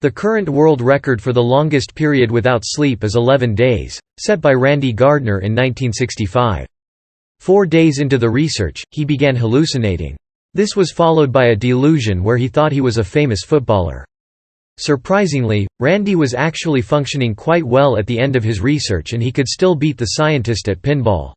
The current world record for the longest period without sleep is 11 days, set by Randy Gardner in 1965. 4 days into the research, he began hallucinating. This was followed by a delusion where he thought he was a famous footballer. Surprisingly, Randy was actually functioning quite well at the end of his research and he could still beat the scientist at pinball.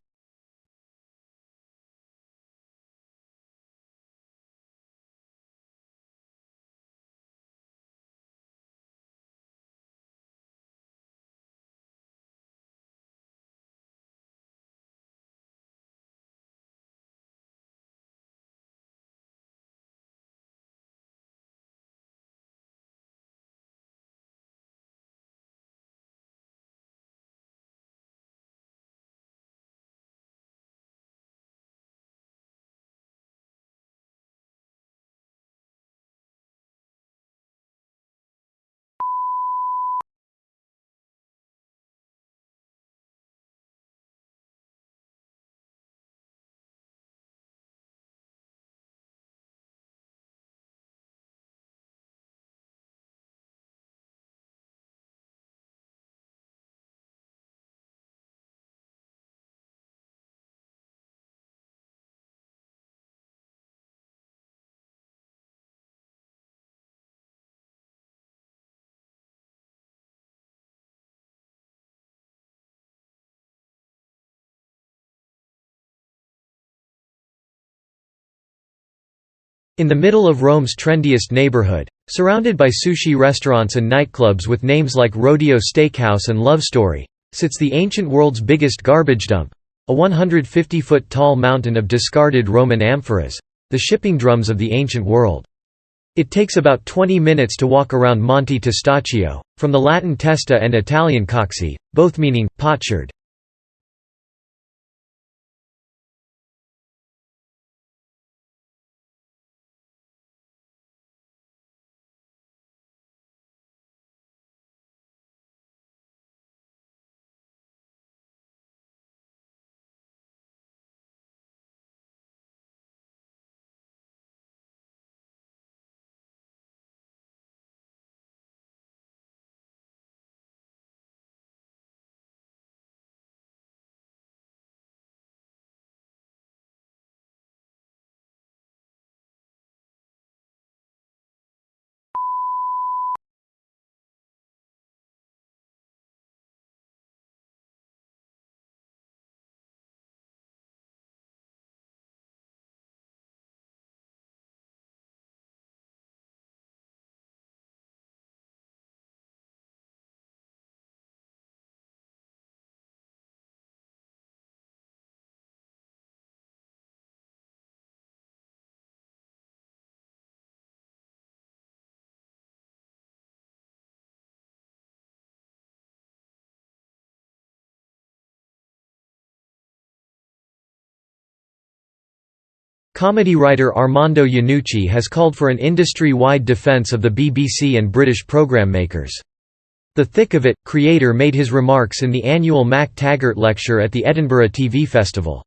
In the middle of Rome's trendiest neighborhood, surrounded by sushi restaurants and nightclubs with names like Rodeo Steakhouse and Love Story, sits the ancient world's biggest garbage dump, a 150-foot tall mountain of discarded Roman amphoras, the shipping drums of the ancient world. It takes about 20 minutes to walk around Monte Testaccio, from the Latin testa and Italian cocci, both meaning potsherd. Comedy writer Armando Iannucci has called for an industry-wide defense of the BBC and British programme makers. The thick of it creator made his remarks in the annual Mac Taggart Lecture at the Edinburgh TV Festival.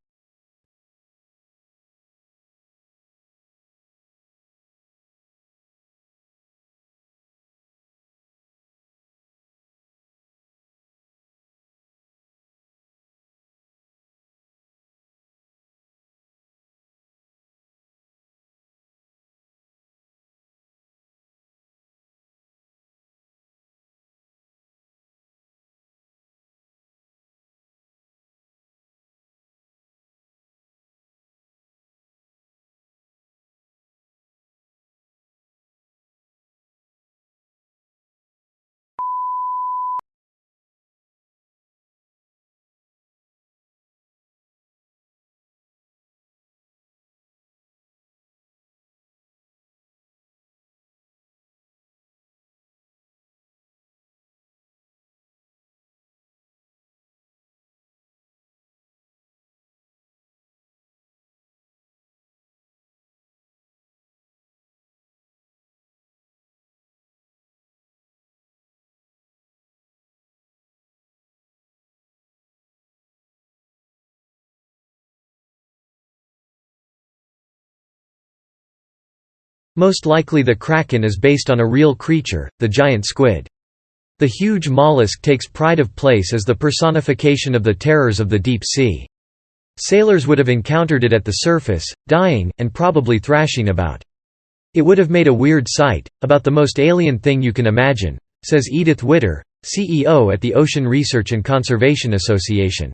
Most likely the kraken is based on a real creature, the giant squid. The huge mollusk takes pride of place as the personification of the terrors of the deep sea. Sailors would have encountered it at the surface, dying, and probably thrashing about. It would have made a weird sight, about the most alien thing you can imagine, says Edith Witter, CEO at the Ocean Research and Conservation Association.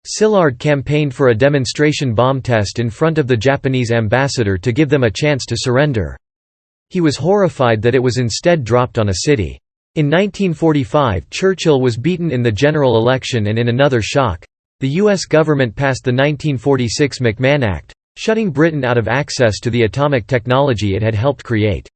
Szilard campaigned for a demonstration bomb test in front of the Japanese ambassador to give them a chance to surrender. He was horrified that it was instead dropped on a city. In 1945, Churchill was beaten in the general election, and in another shock, the U.S. government passed the 1946 McMahon Act, shutting Britain out of access to the atomic technology it had helped create.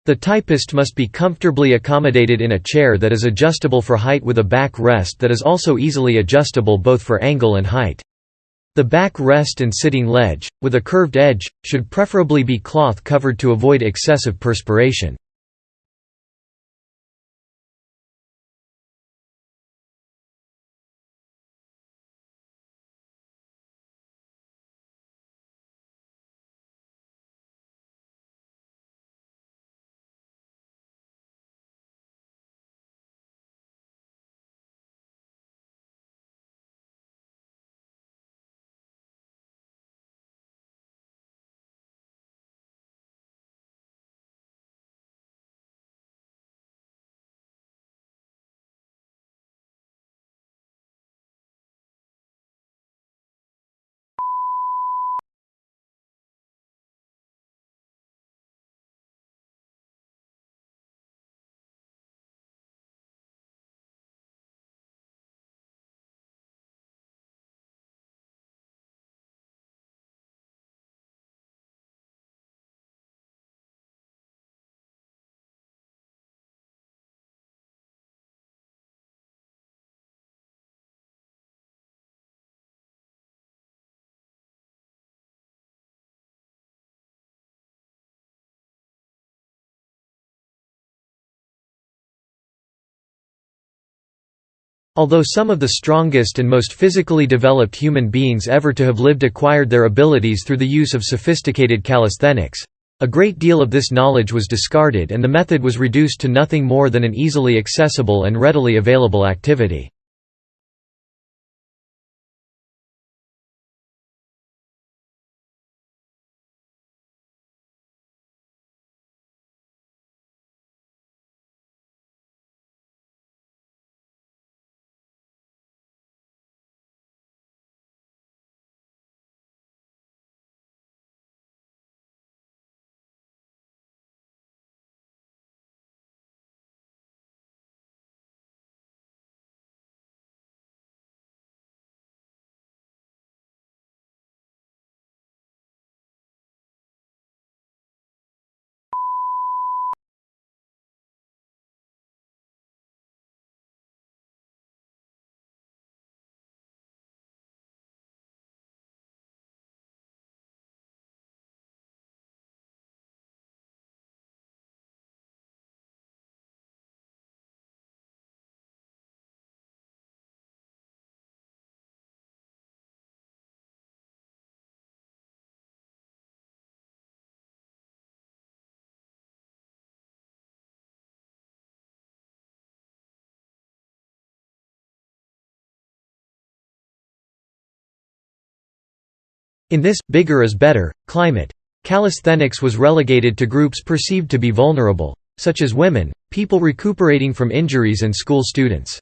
The typist must be comfortably accommodated in a chair that is adjustable for height with a back rest that is also easily adjustable both for angle and height. The back rest and sitting ledge, with a curved edge, should preferably be cloth covered to avoid excessive perspiration. Although some of the strongest and most physically developed human beings ever to have lived acquired their abilities through the use of sophisticated calisthenics, a great deal of this knowledge was discarded and the method was reduced to nothing more than an easily accessible and readily available activity. In this bigger is better climate, calisthenics was relegated to groups perceived to be vulnerable, such as women, people recuperating from injuries and school students.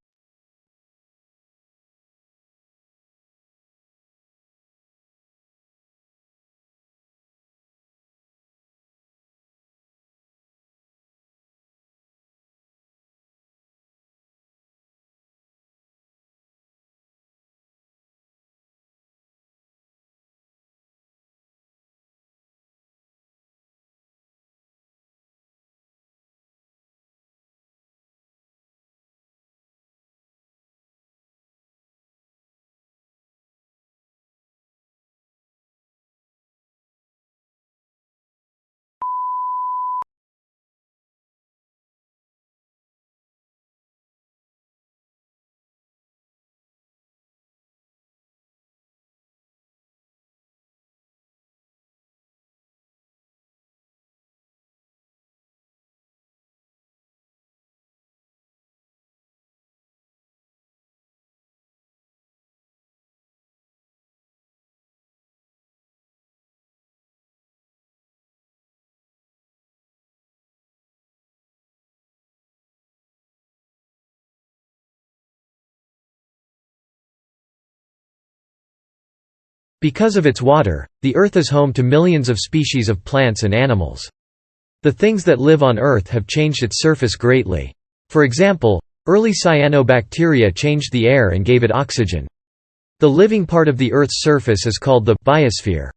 Because of its water, the Earth is home to millions of species of plants and animals. The things that live on Earth have changed its surface greatly. For example, early cyanobacteria changed the air and gave it oxygen. The living part of the Earth's surface is called the biosphere.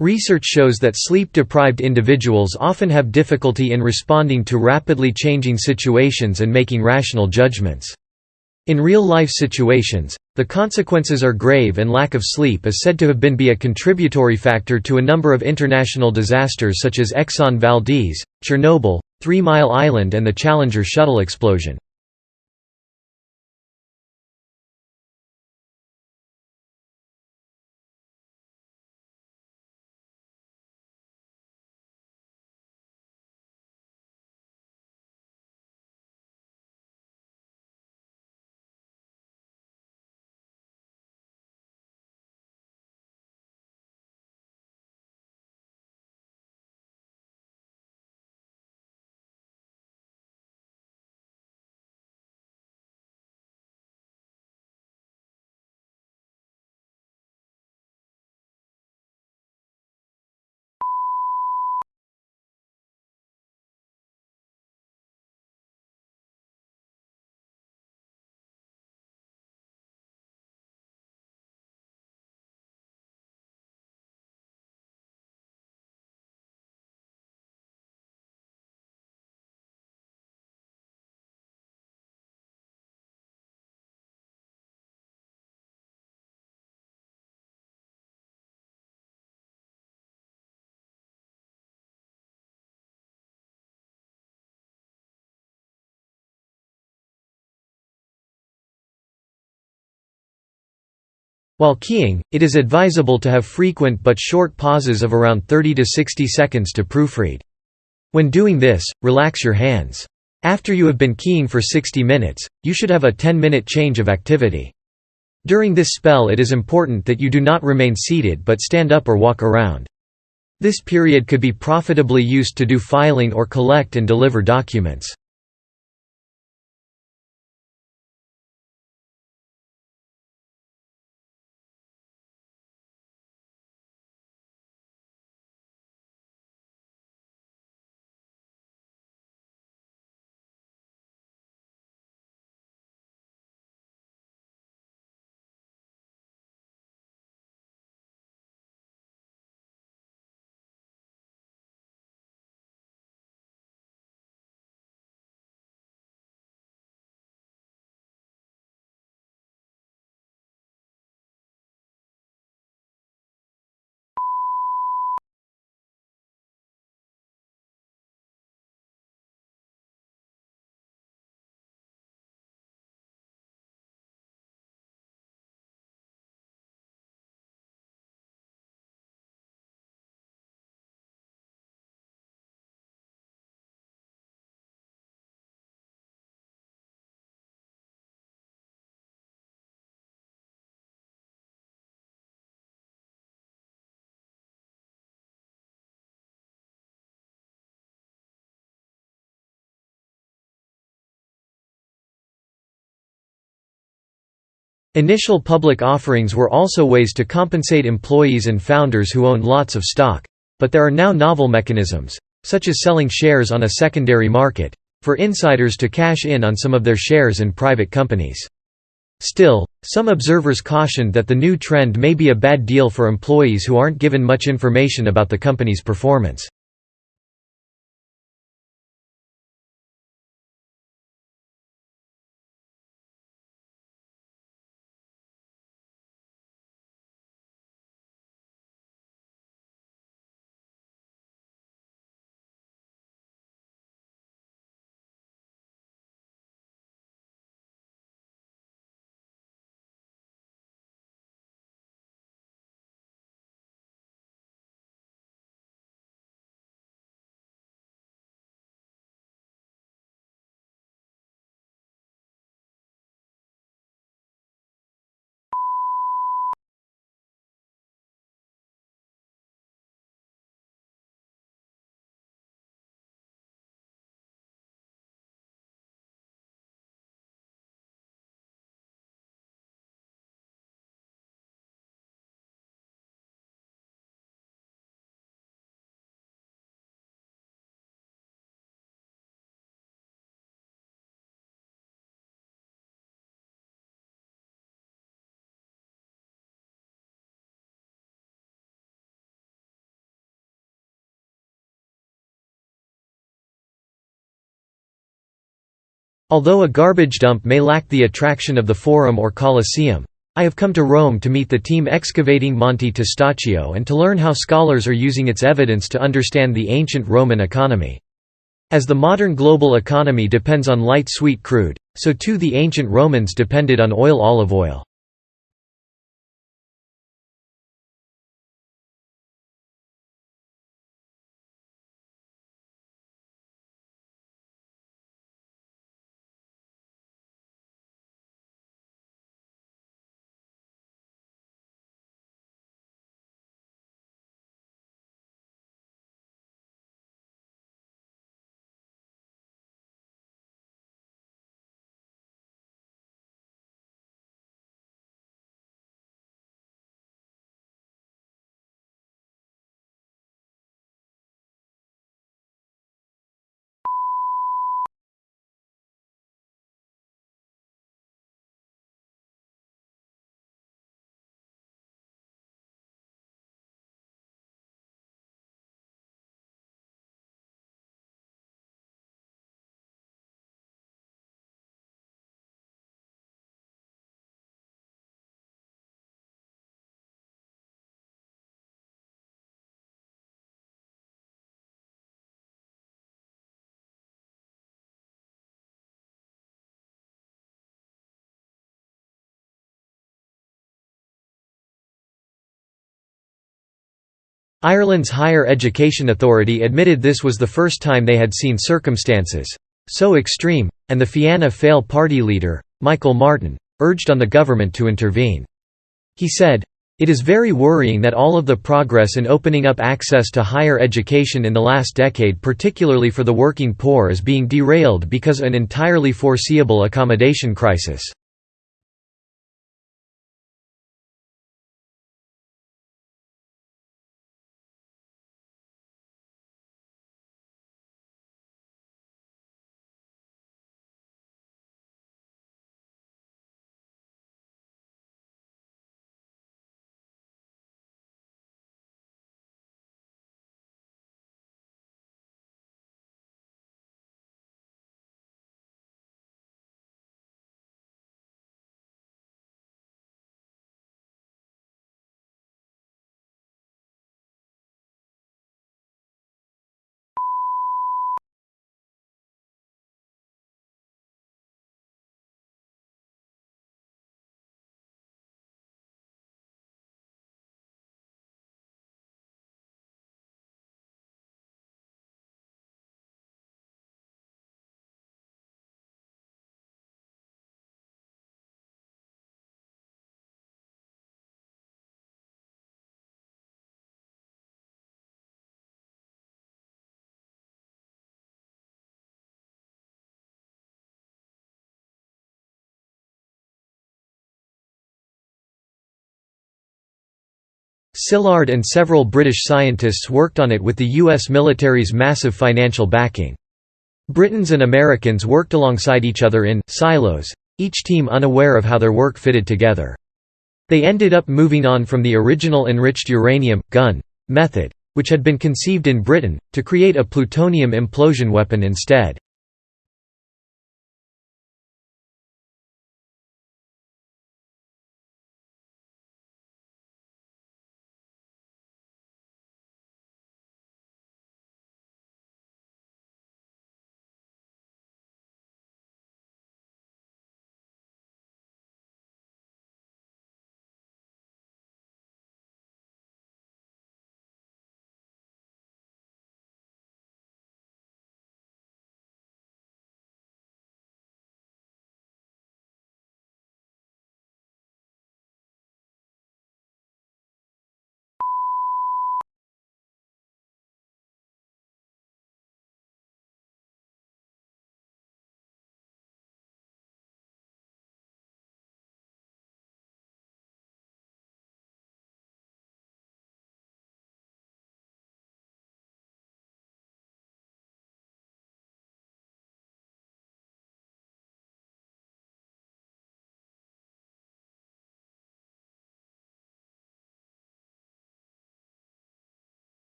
Research shows that sleep-deprived individuals often have difficulty in responding to rapidly changing situations and making rational judgments. In real-life situations, the consequences are grave and lack of sleep is said to have been a contributory factor to a number of international disasters such as Exxon Valdez, Chernobyl, Three Mile Island and the Challenger shuttle explosion. While keying, it is advisable to have frequent but short pauses of around 30 to 60 seconds to proofread. When doing this, relax your hands. After you have been keying for 60 minutes, you should have a 10-minute change of activity. During this spell it is important that you do not remain seated but stand up or walk around. This period could be profitably used to do filing or collect and deliver documents. Initial public offerings were also ways to compensate employees and founders who owned lots of stock. But there are now novel mechanisms, such as selling shares on a secondary market, for insiders to cash in on some of their shares in private companies. Still, some observers cautioned that the new trend may be a bad deal for employees who aren't given much information about the company's performance. Although a garbage dump may lack the attraction of the Forum or Colosseum, I have come to Rome to meet the team excavating Monte Testaccio and to learn how scholars are using its evidence to understand the ancient Roman economy. As the modern global economy depends on light sweet crude, so too the ancient Romans depended on olive oil. Ireland's Higher Education Authority admitted this was the first time they had seen circumstances so extreme, and the Fianna Fáil party leader, Michael Martin, urged on the government to intervene. He said, "It is very worrying that all of the progress in opening up access to higher education in the last decade, particularly for the working poor, is being derailed because of an entirely foreseeable accommodation crisis." Szilard and several British scientists worked on it with the US military's massive financial backing. Britons and Americans worked alongside each other in silos, each team unaware of how their work fitted together. They ended up moving on from the original enriched uranium gun method, which had been conceived in Britain, to create a plutonium implosion weapon instead.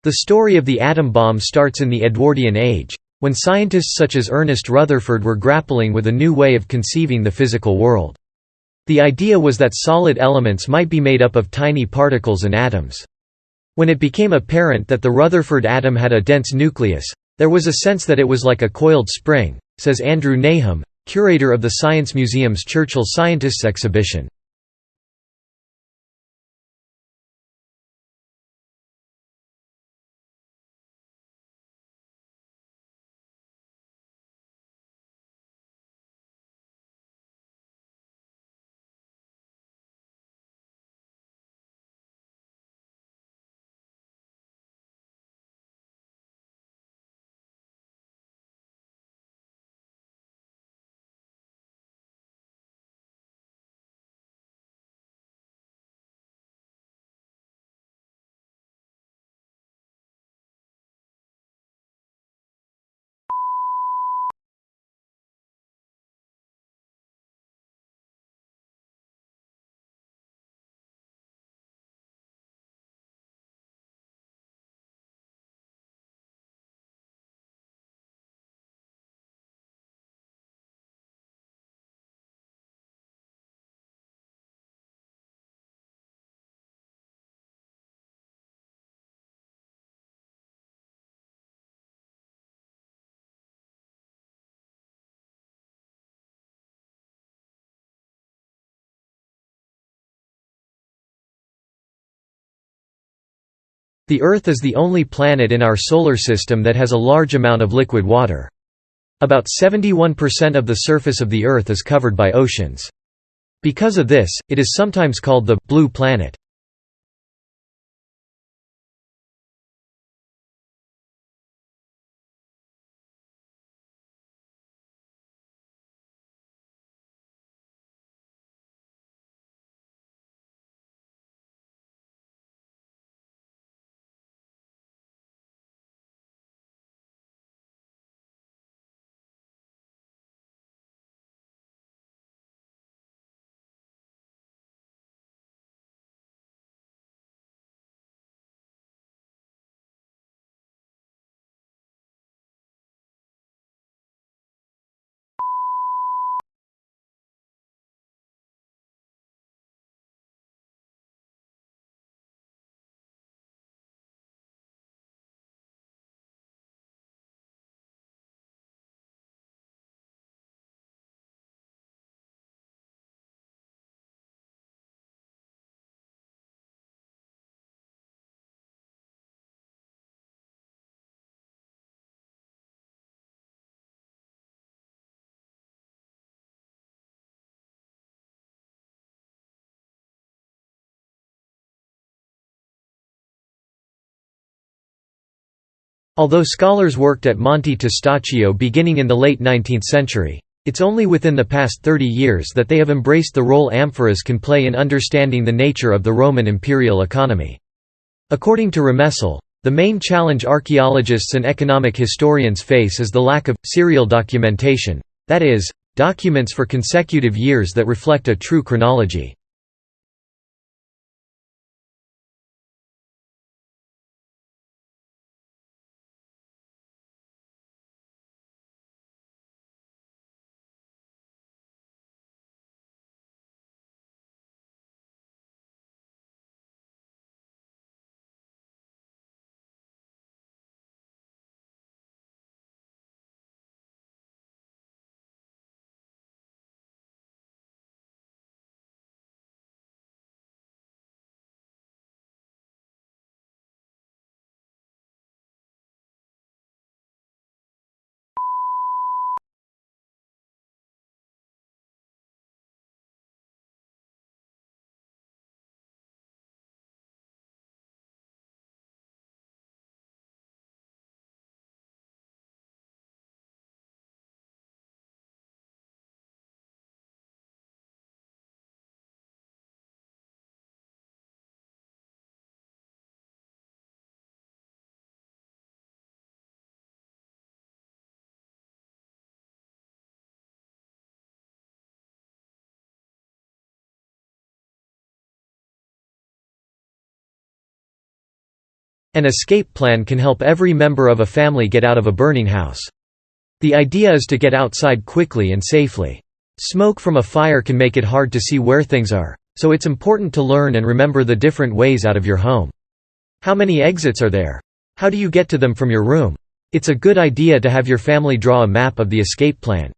The story of the atom bomb starts in the Edwardian Age, when scientists such as Ernest Rutherford were grappling with a new way of conceiving the physical world. The idea was that solid elements might be made up of tiny particles and atoms. When it became apparent that the Rutherford atom had a dense nucleus, there was a sense that it was like a coiled spring, says Andrew Nahum, curator of the Science Museum's Churchill Scientists exhibition. The Earth is the only planet in our solar system that has a large amount of liquid water. About 71% of the surface of the Earth is covered by oceans. Because of this, it is sometimes called the blue planet. Although scholars worked at Monte Testaccio beginning in the late 19th century, it's only within the past 30 years that they have embraced the role amphoras can play in understanding the nature of the Roman imperial economy. According to Remessel, the main challenge archaeologists and economic historians face is the lack of serial documentation, that is, documents for consecutive years that reflect a true chronology. An escape plan can help every member of a family get out of a burning house. The idea is to get outside quickly and safely. Smoke from a fire can make it hard to see where things are, so it's important to learn and remember the different ways out of your home. How many exits are there? How do you get to them from your room? It's a good idea to have your family draw a map of the escape plan.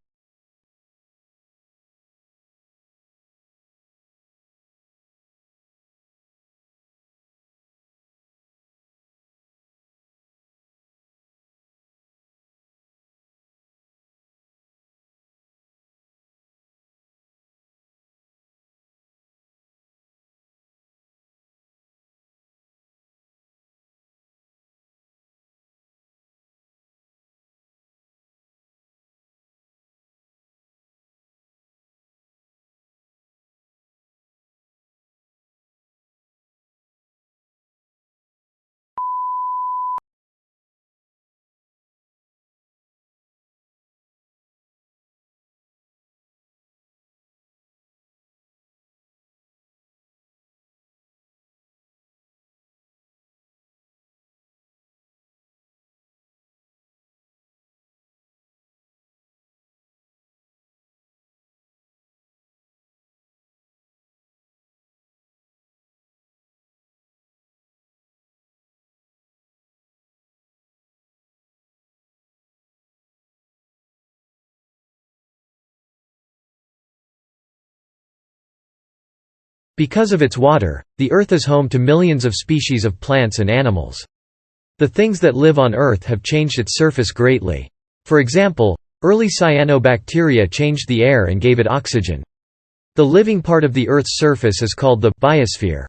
Because of its water, the Earth is home to millions of species of plants and animals. The things that live on Earth have changed its surface greatly. For example, early cyanobacteria changed the air and gave it oxygen. The living part of the Earth's surface is called the biosphere.